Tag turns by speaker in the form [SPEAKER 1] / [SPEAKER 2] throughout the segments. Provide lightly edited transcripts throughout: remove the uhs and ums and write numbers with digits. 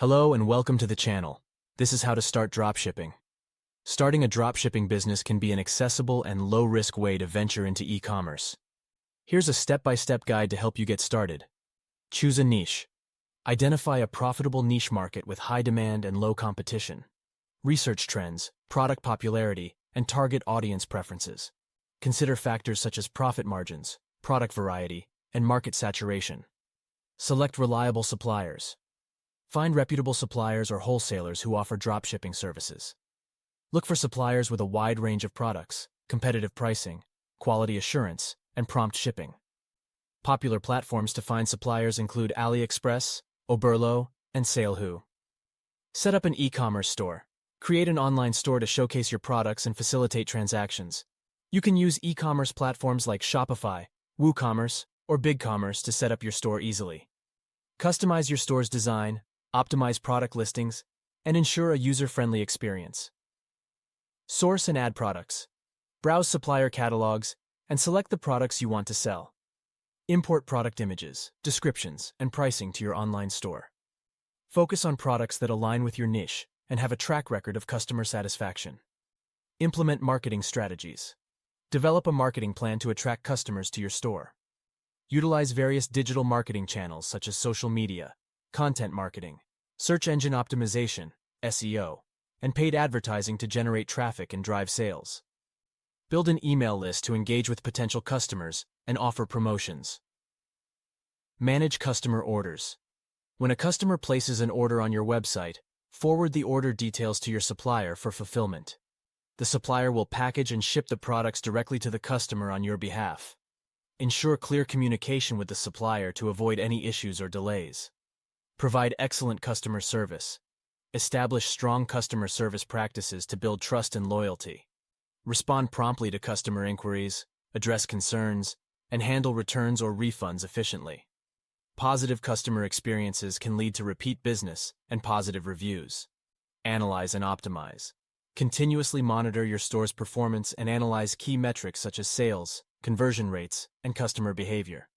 [SPEAKER 1] Hello and welcome to the channel. This is how to start dropshipping. Starting a dropshipping business can be an accessible and low-risk way to venture into e-commerce. Here's a step-by-step guide to help you get started. Choose a niche. Identify a profitable niche market with high demand and low competition. Research trends, product popularity, and target audience preferences. Consider factors such as profit margins, product variety, and market saturation. Select reliable suppliers. Find reputable suppliers or wholesalers who offer dropshipping services. Look for suppliers with a wide range of products, competitive pricing, quality assurance, and prompt shipping. Popular platforms to find suppliers include AliExpress, Oberlo, and Salehu. Set up an e-commerce store. Create an online store to showcase your products and facilitate transactions. You can use e-commerce platforms like Shopify, WooCommerce, or BigCommerce to set up your store easily. Customize your store's design, optimize product listings, and ensure a user-friendly experience. Source and add products. Browse supplier catalogs and select the products you want to sell. Import product images, descriptions, and pricing to your online store. Focus on products that align with your niche and have a track record of customer satisfaction. Implement marketing strategies. Develop a marketing plan to attract customers to your store. Utilize various digital marketing channels such as social media, content marketing, search engine optimization, SEO, and paid advertising to generate traffic and drive sales. Build an email list to engage with potential customers and offer promotions. Manage customer orders. When a customer places an order on your website, forward the order details to your supplier for fulfillment. The supplier will package and ship the products directly to the customer on your behalf. Ensure clear communication with the supplier to avoid any issues or delays. Provide excellent customer service. Establish strong customer service practices to build trust and loyalty. Respond promptly to customer inquiries, address concerns, and handle returns or refunds efficiently. Positive customer experiences can lead to repeat business and positive reviews. Analyze and optimize. Continuously monitor your store's performance and analyze key metrics such as sales, conversion rates, and customer behavior.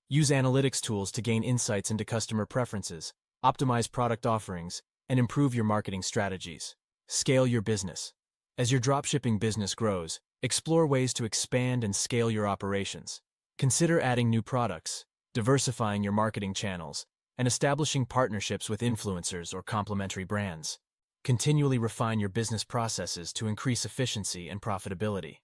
[SPEAKER 1] Use analytics tools to gain insights into customer preferences, optimize product offerings, and improve your marketing strategies. Scale your business. As your dropshipping business grows, explore ways to expand and scale your operations. Consider adding new products, diversifying your marketing channels, and establishing partnerships with influencers or complementary brands. Continually refine your business processes to increase efficiency and profitability.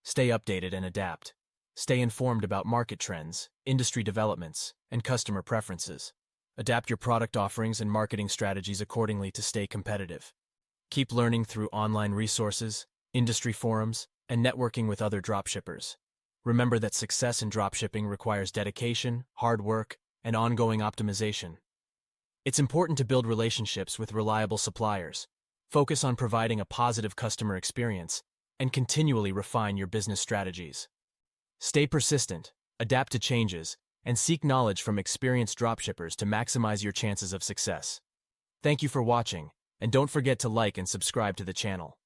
[SPEAKER 1] Stay updated and adapt. Stay informed about market trends, industry developments, and customer preferences. Adapt your product offerings and marketing strategies accordingly to stay competitive. Keep learning through online resources, industry forums, and networking with other dropshippers. Remember that success in dropshipping requires dedication, hard work, and ongoing optimization. It's important to build relationships with reliable suppliers, focus on providing a positive customer experience, and continually refine your business strategies. Stay persistent, adapt to changes, and seek knowledge from experienced dropshippers to maximize your chances of success. Thank you for watching, and don't forget to like and subscribe to the channel.